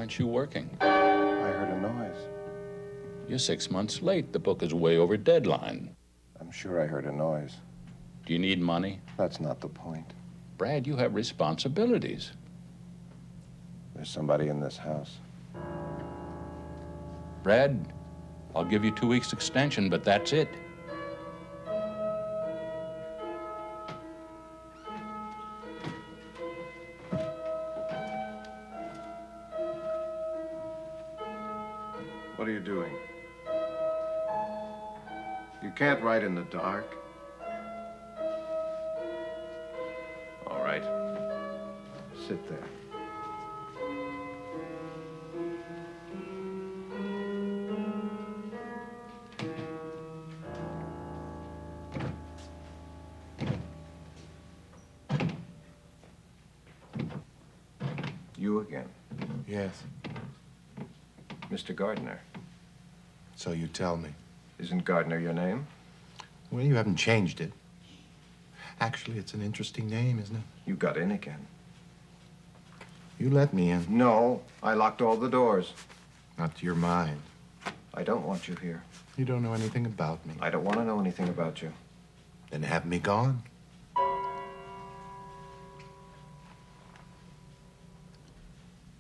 aren't you working? I heard a noise. You're 6 months late. The book is way over deadline. I'm sure I heard a noise. Do you need money? That's not the point. Brad, you have responsibilities. There's somebody in this house. Brad, I'll give you 2 weeks extension, but that's it. What are you doing? You can't write in the dark. All right. Sit there. You again? Yes. Mr. Gardner. So you tell me. Isn't Gardner your name? Well, you haven't changed it. Actually, it's an interesting name, isn't it? You got in again. You let me in. No, I locked all the doors. Not to your mind. I don't want you here. You don't know anything about me. I don't want to know anything about you. Then have me gone.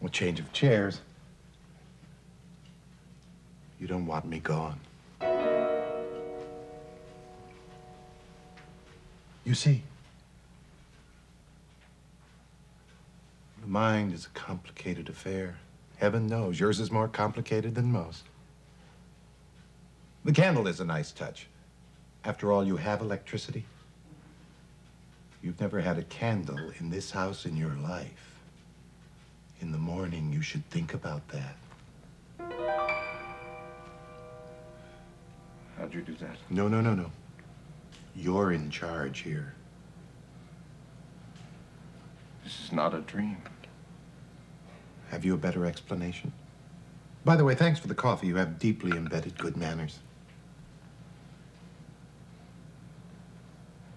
Well, change of chairs. You don't want me gone. You see, the mind is a complicated affair. Heaven knows, yours is more complicated than most. The candle is a nice touch. After all, you have electricity. You've never had a candle in this house in your life. In the morning, you should think about that. How'd you do that? No. You're in charge here. This is not a dream. Have you a better explanation? By the way, thanks for the coffee. You have deeply embedded good manners.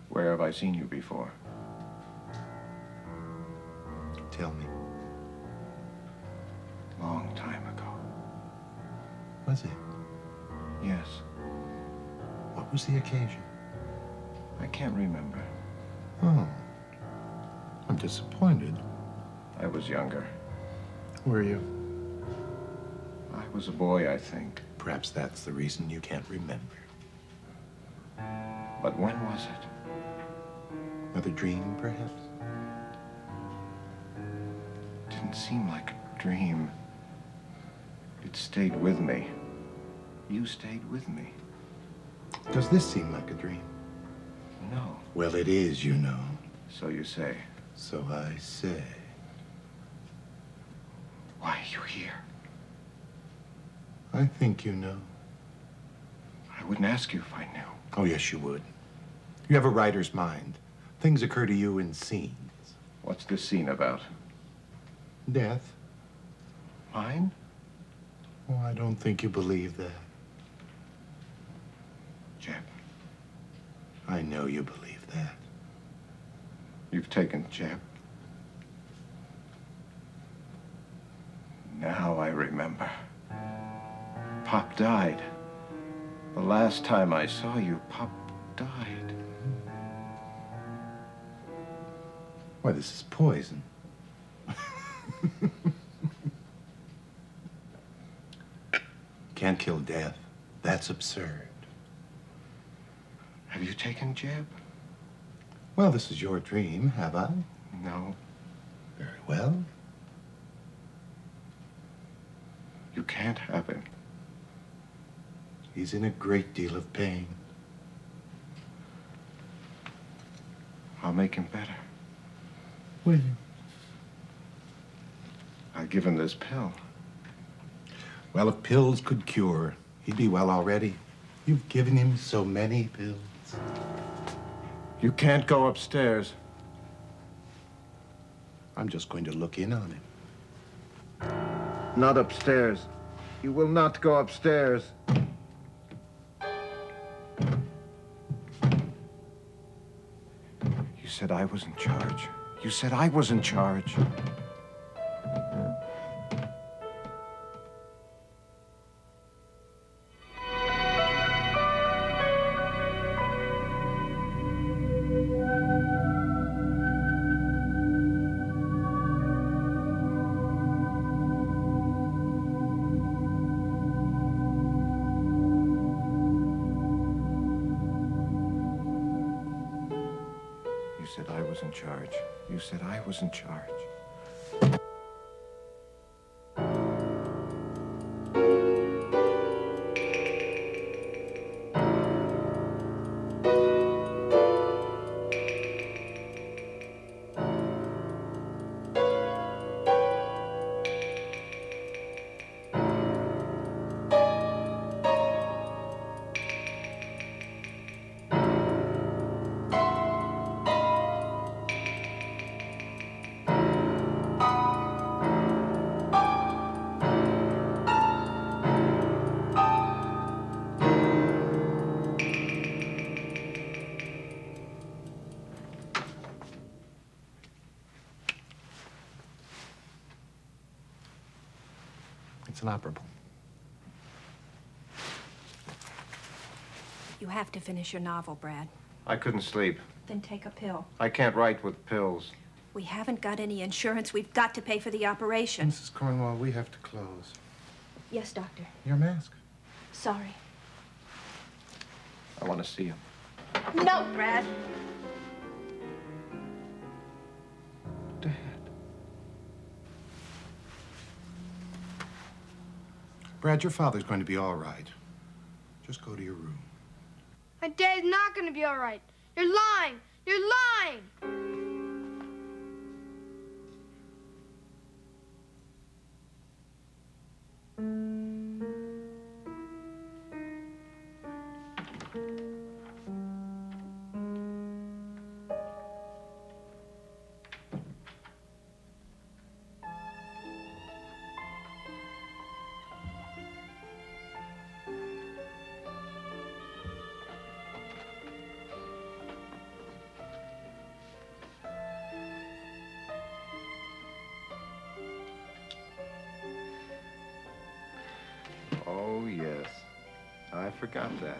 Where have I seen you before? Tell me. Long time ago. Was it? Yes. What was the occasion? I can't remember. Oh. I'm disappointed. I was younger. Were you? I was a boy, I think. Perhaps that's the reason you can't remember. But when was it? Another dream, perhaps? Didn't seem like a dream. It stayed with me. You stayed with me. Does this seem like a dream? No. Well, it is, you know. So you say. So I say. Why are you here? I think you know. I wouldn't ask you if I knew. Oh, yes, you would. You have a writer's mind. Things occur to you in scenes. What's this scene about? Death? Mine? Oh, I don't think you believe that. Jeb. I know you believe that. You've taken Jeb. Now I remember. Pop died. The last time I saw you, Pop died. Why, this is poison. Can't kill death. That's absurd. Have you taken Jeb? Well, this is your dream, have I? No. Very well. You can't have him. He's in a great deal of pain. I'll make him better. Will you? I'll give him this pill. Well, if pills could cure, he'd be well already. You've given him so many pills. You can't go upstairs. I'm just going to look in on him. Not upstairs. You will not go upstairs. You said I was in charge. You said I was in charge. said I was in charge. You said I was in charge. It's inoperable. You have to finish your novel, Brad. I couldn't sleep. Then take a pill. I can't write with pills. We haven't got any insurance. We've got to pay for the operation. Mrs. Cornwall, we have to close. Yes, doctor. Your mask. Sorry. I want to see him. No, Brad. Dad. Brad, your father's going to be all right. Just go to your room. My dad's not gonna be all right. You're lying. You're lying. Oh, yes. I forgot that.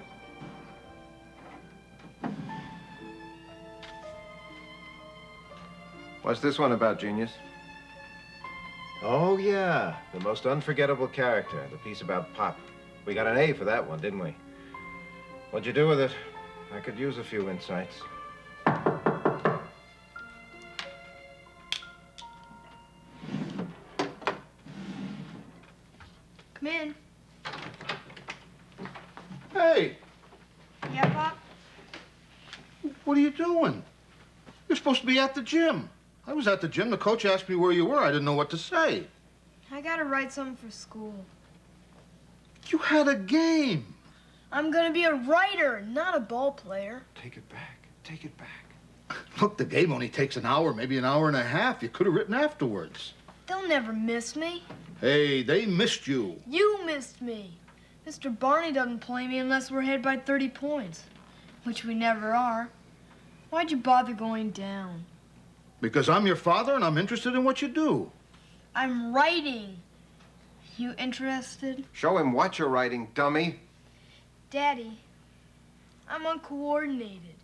What's this one about, genius? Oh, yeah. The most unforgettable character. The piece about Pop. We got an A for that one, didn't we? What'd you do with it? I could use a few insights. Come in. Hey, Yeah, Pop? what are you doing? You're supposed to be at the gym. I was at the gym. The coach asked me where you were. I didn't know what to say. I gotta write something for school. You had a game. I'm gonna be a writer, not a ball player. Take it back. Take it back. Look, the game only takes an hour, maybe an hour and a half. You could have written afterwards. They'll never miss me. Hey, they missed you. You missed me. Mr. Barney doesn't play me unless we're ahead by 30 points, which we never are. Why'd you bother going down? Because I'm your father and I'm interested in what you do. I'm writing. You interested? Show him what you're writing, dummy. Daddy, I'm uncoordinated.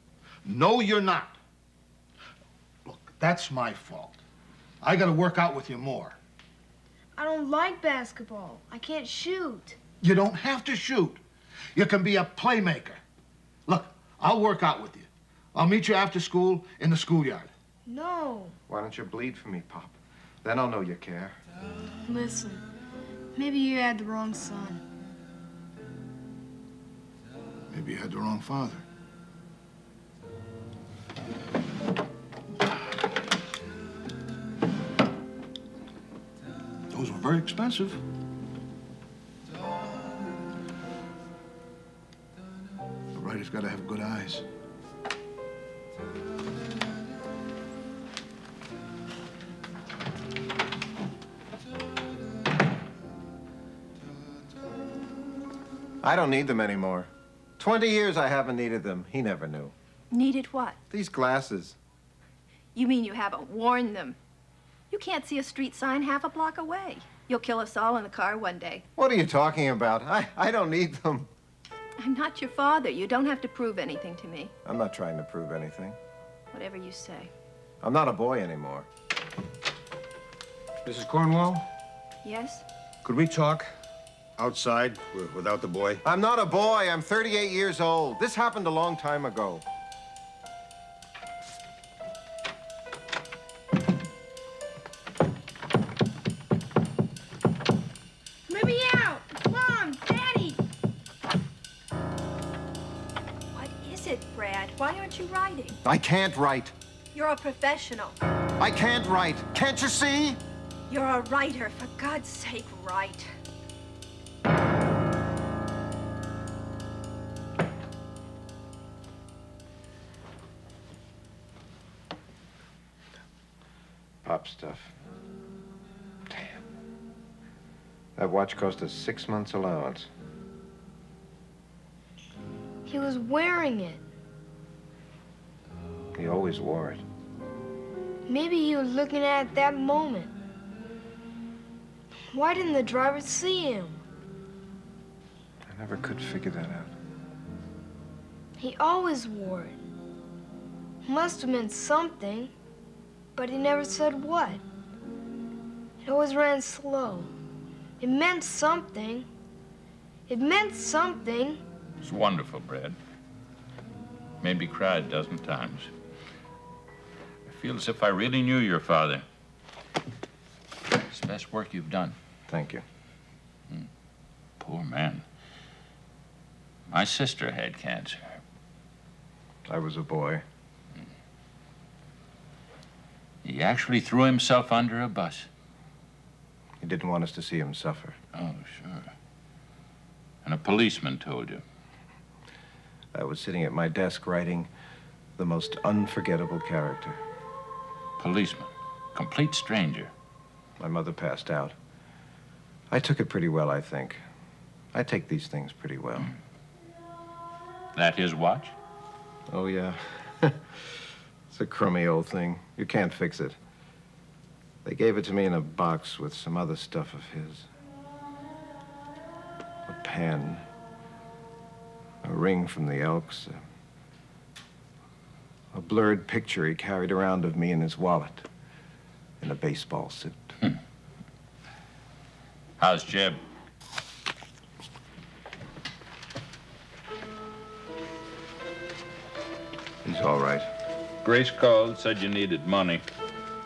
No, you're not. Look, that's my fault. I gotta work out with you more. I don't like basketball. I can't shoot. You don't have to shoot. You can be a playmaker. Look, I'll work out with you. I'll meet you after school in the schoolyard. No. Why don't you bleed for me, Pop? Then I'll know you care. Listen, maybe you had the wrong son. Maybe you had the wrong father. Those were very expensive. The writer's got to have good eyes. I don't need them anymore. 20 years I haven't needed them. He never knew. Needed what? These glasses. You mean you haven't worn them? You can't see a street sign half a block away. You'll kill us all in the car one day. What are you talking about? I don't need them. I'm not your father. You don't have to prove anything to me. I'm not trying to prove anything. Whatever you say. I'm not a boy anymore. Mrs. Cornwall, Yes? could we talk outside without the boy? I'm not a boy. I'm 38 years old. This happened a long time ago. aren't you writing? I can't write. You're a professional. I can't write. Can't you see? You're a writer. For God's sake, write. Pop stuff. Damn. That watch cost us 6 months' allowance. He was wearing it. He always wore it. Maybe he was looking at it that moment. Why didn't the driver see him? I never could figure that out. He always wore it. Must have meant something, but he never said what. It always ran slow. It meant something. It meant something. It's wonderful, Brad. Made me cry a dozen times. I feel as if I really knew your father. It's the best work you've done. Thank you. Poor man. My sister had cancer. I was a boy. He actually threw himself under a bus. He didn't want us to see him suffer. Oh, sure. And a policeman told you. I was sitting at my desk writing the most unforgettable character. Policeman. Complete stranger. My mother passed out. I took it pretty well, I think. I take these things pretty well. That his watch? Oh, yeah. It's a crummy old thing. You can't fix it. They gave it to me in a box with some other stuff of his. A pen. A ring from the Elks. A blurred picture he carried around of me in his wallet. In a baseball suit. How's Jeb? He's all right. Grace called, said you needed money.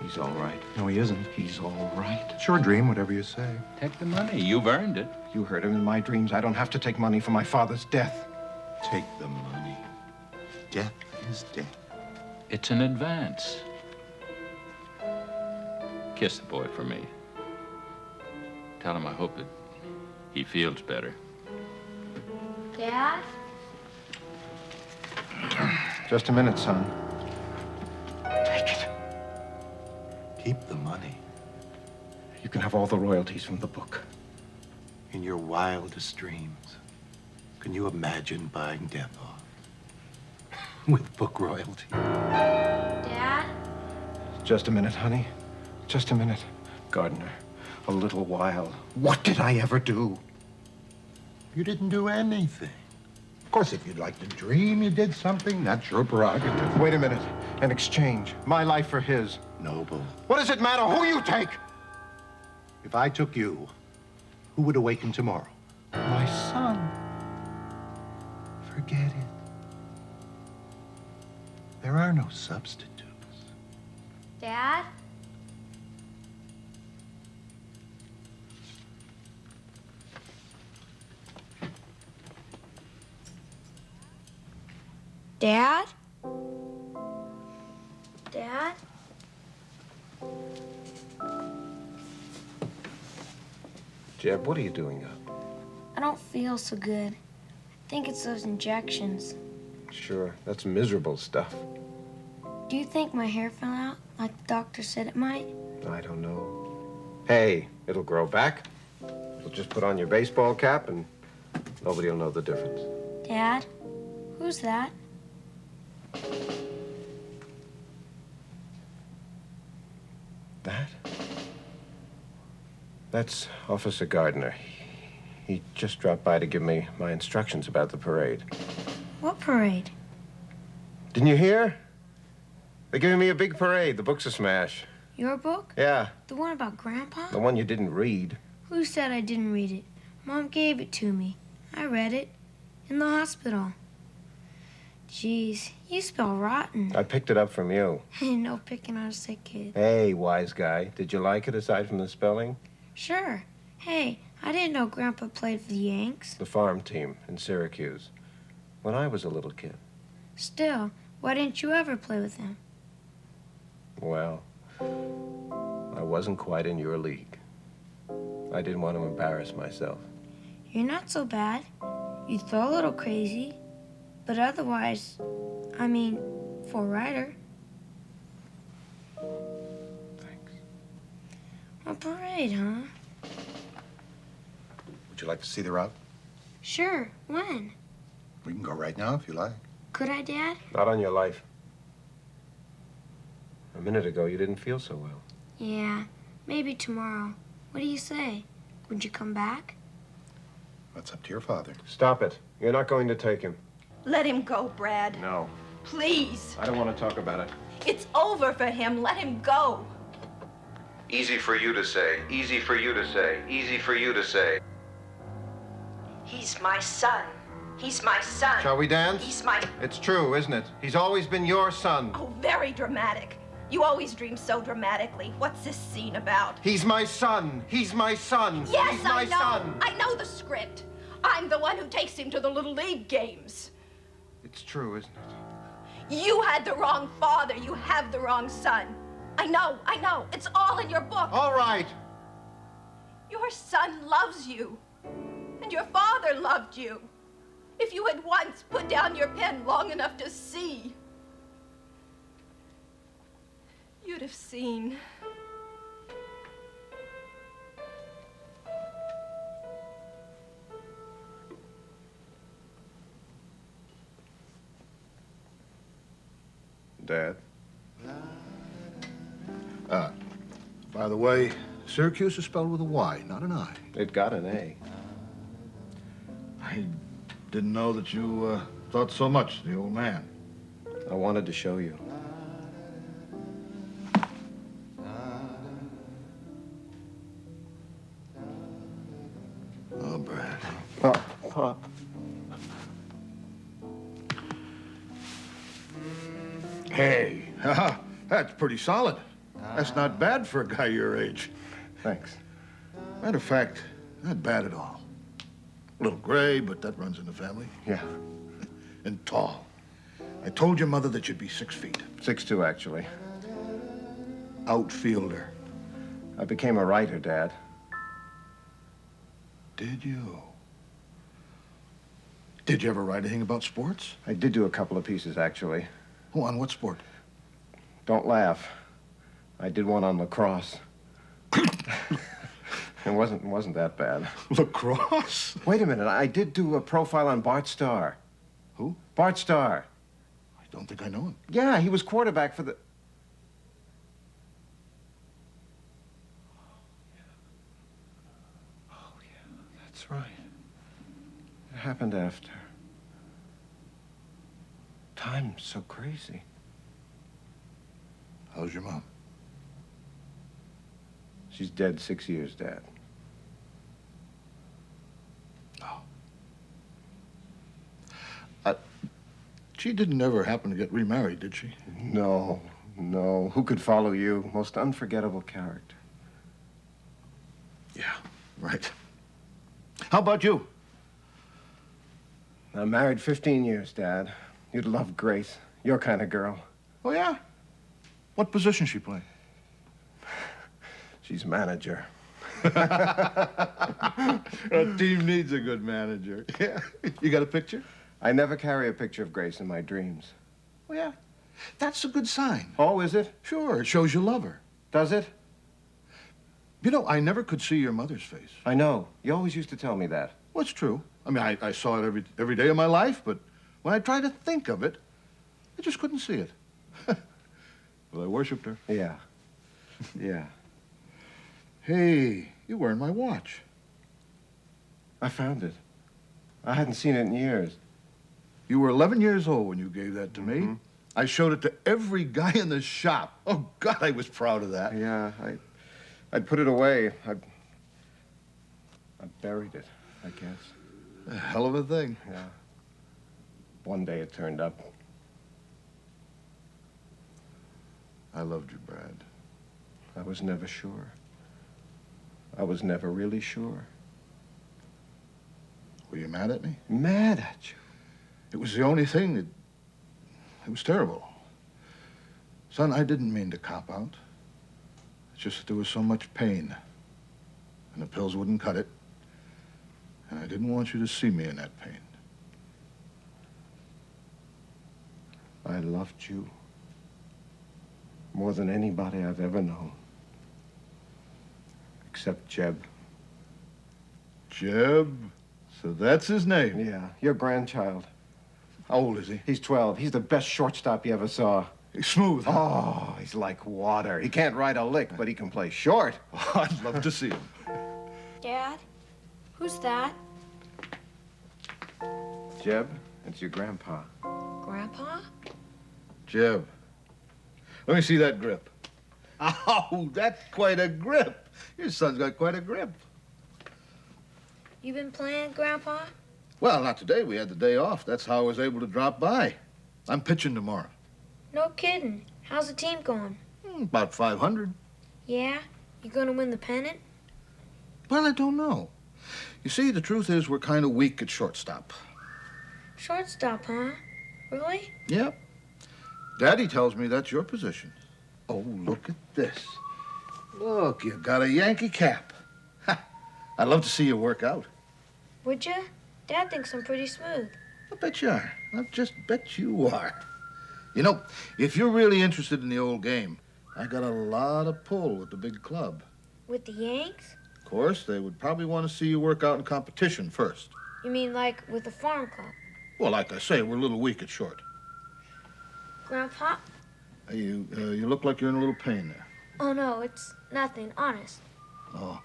He's all right. No, he isn't. He's all right. Sure, Dream, whatever you say. Take the money. You've earned it. You heard him in my dreams. I don't have to take money for my father's death. Take the money. Death is death. It's an advance. Kiss the boy for me. Tell him I hope that he feels better. Dad? Just a minute, son. Take it. Keep the money. You can have all the royalties from the book. In your wildest dreams, can you imagine buying death off? With book royalty? Dad? Just a minute, honey. Just a minute. Gardner, a little while. What did I ever do? You didn't do anything. Of course, if you'd like to dream you did something, that's your prerogative. Wait a minute. An exchange. My life for his. Noble. What does it matter who you take? If I took you, who would awaken tomorrow? My son. Forget it. There are no substitutes. Dad? Dad? Dad? Jeb, what are you doing up? I don't feel so good. I think it's those injections. Sure, that's miserable stuff. Do you think my hair fell out, like the doctor said it might? I don't know. Hey, it'll grow back. You'll just put on your baseball cap and nobody will know the difference. Dad? Who's that? That? That's Officer Gardner. He just dropped by to give me my instructions about the parade. What parade? Didn't you hear? They're giving me a big parade. The book's a smash. Your book? Yeah, The one about Grandpa? the one you didn't read. Who said I didn't read it? Mom gave it to me. I read it. In the hospital. Jeez, you spell rotten. I picked it up from you. No picking on a sick kid. Hey, wise guy. Did you like it aside from the spelling? Sure. Hey, I didn't know Grandpa played for the Yanks. The farm team in Syracuse. When I was a little kid. Still, Why didn't you ever play with him? Well, I wasn't quite in your league. I didn't want to embarrass myself. You're not so bad. You throw a little crazy, but otherwise, I mean, for a writer. Thanks. A parade, huh? Would you like to see the route? Sure. When? We can go right now if you like. Could I, Dad? Not on your life. A minute ago, you didn't feel so well. Yeah, maybe tomorrow. What do you say? Would you come back? That's up to your father. Stop it. You're not going to take him. Let him go, Brad. No. Please. I don't want to talk about it. It's over for him. Let him go. Easy for you to say. Easy for you to say. Easy for you to say. He's my son. He's my son. Shall we dance? He's my... It's true, isn't it? He's always been your son. Oh, very dramatic. You always dream so dramatically. What's this scene about? He's my son. He's my son. Yes, He's my I know. son. I know the script. I'm the one who takes him to the Little League games. It's true, isn't it? You had the wrong father. You have the wrong son. I know. It's all in your book. All right. Your son loves you. And your father loved you. If you had once put down your pen long enough to see, you'd have seen. Dad. By the way, Syracuse is spelled with a Y, not an I. It got an A. I didn't know that you thought so much of the old man. I wanted to show you. Oh, Brad. Pop. Hey, that's pretty solid. That's not bad for a guy your age. Thanks. Matter of fact, not bad at all. A little gray, but that runs in the family. Yeah. And tall. I told your mother that you'd be 6 feet. 6'2", actually. Outfielder. I became a writer, Dad. Did you? Did you ever write anything about sports? I did do a couple of pieces, actually. Oh, on what sport? Don't laugh. I did one on lacrosse. It wasn't that bad. Lacrosse? Wait a minute. I did do a profile on Bart Starr. Who? Bart Starr. I don't think I know him. Yeah, he was quarterback for the... Oh, yeah, that's right. It happened after. Time's so crazy. How's your mom? She's dead 6 years, Dad. Oh. She didn't ever happen to get remarried, did she? No. Who could follow you? Most unforgettable character. Yeah, right. How about you? I'm married 15 years, Dad. You'd love Grace. Your kind of girl. Oh, yeah? What position she play? She's manager. A team needs a good manager. Yeah. You got a picture? I never carry a picture of Grace in my dreams. Oh, yeah. That's a good sign. Oh, is it? Sure, it shows you love her. Does it? You know, I never could see your mother's face. I know. You always used to tell me that. Well, it's true. I mean, I saw it every day of my life, but when I tried to think of it, I just couldn't see it. Well, I worshipped her. Yeah. Yeah. Hey, you're wearing my watch. I found it. I hadn't seen it in years. You were 11 years old when you gave that to me. I showed it to every guy in the shop. Oh, God, I was proud of that. Yeah, I'd put it away. I buried it, I guess. A hell of a thing. Yeah. One day it turned up. I loved you, Brad. I was never sure. I was never really sure. Were you mad at me? Mad at you? It was the only thing that It was terrible. Son, I didn't mean to cop out. It's just that there was so much pain. And the pills wouldn't cut it. And I didn't want you to see me in that pain. I loved you more than anybody I've ever known. Except Jeb. Jeb? So that's his name? Yeah, your grandchild. How old is he? He's 12. He's the best shortstop you ever saw. He's smooth, huh? Oh, he's like water. He can't ride a lick, but he can play short. Oh, I'd love to see him. Dad, who's that? Jeb, it's your grandpa. Grandpa? Jeb, let me see that grip. Oh, that's quite a grip. Your son's got quite a grip. You been playing, Grandpa? Well, not today. We had the day off. That's how I was able to drop by. I'm pitching tomorrow. No kidding. How's the team going? About 500. Yeah? You gonna win the pennant? Well, I don't know. You see, the truth is we're kind of weak at shortstop. Shortstop, huh? Really? Yep. Daddy tells me that's your position. Oh, look at this. Look, you got a Yankee cap. Ha! I'd love to see you work out. Would you? Dad thinks I'm pretty smooth. I bet you are. I just bet you are. You know, if you're really interested in the old game, I got a lot of pull with the big club. With the Yanks? Of course, they would probably want to see you work out in competition first. You mean like with the farm club? Well, like I say, we're a little weak at short. Grandpa? You look like you're in a little pain there. Oh, no, it's nothing. Honest. Oh,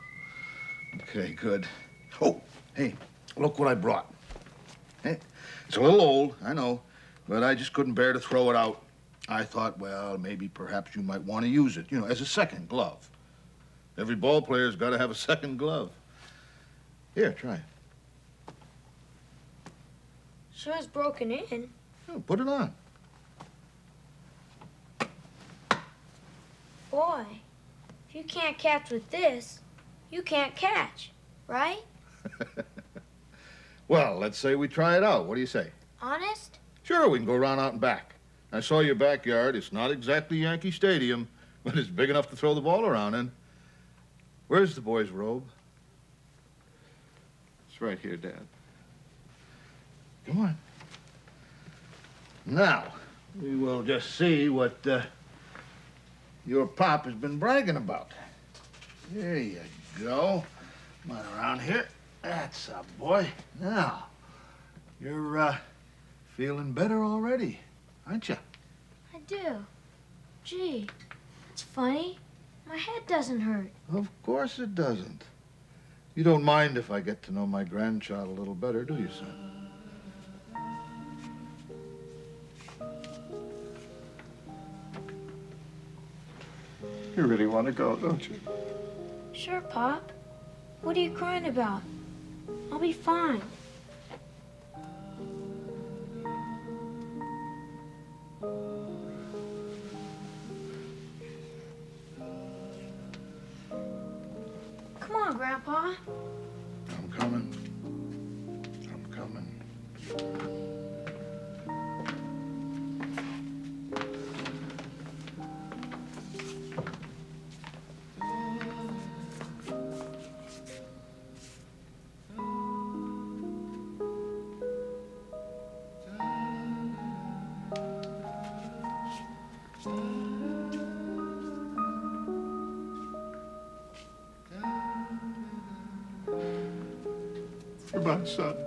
okay, good. Oh, hey, look what I brought. Hey, it's a little old, I know, but I just couldn't bear to throw it out. I thought, well, maybe perhaps you might want to use it, as a second glove. Every ball player's got to have a second glove. Here, try it. Sure it's broken in. Oh, put it on. Boy, if you can't catch with this, you can't catch, right? Well, let's say we try it out. What do you say? Honest? Sure, we can go around out and back. I saw your backyard. It's not exactly Yankee Stadium, but it's big enough to throw the ball around in. Where's the boy's robe? It's right here, Dad. Come on. Now, we will just see what your pop has been bragging about. There you go. Come on around here. That's a boy. Now, you're feeling better already, aren't you? I do. Gee, it's funny. My head doesn't hurt. Of course it doesn't. You don't mind if I get to know my grandchild a little better, do you, son? You really want to go, don't you? Sure, Pop. What are you crying about? I'll be fine. Come on, Grandpa. I'm coming. I'm coming. Goodbye, son.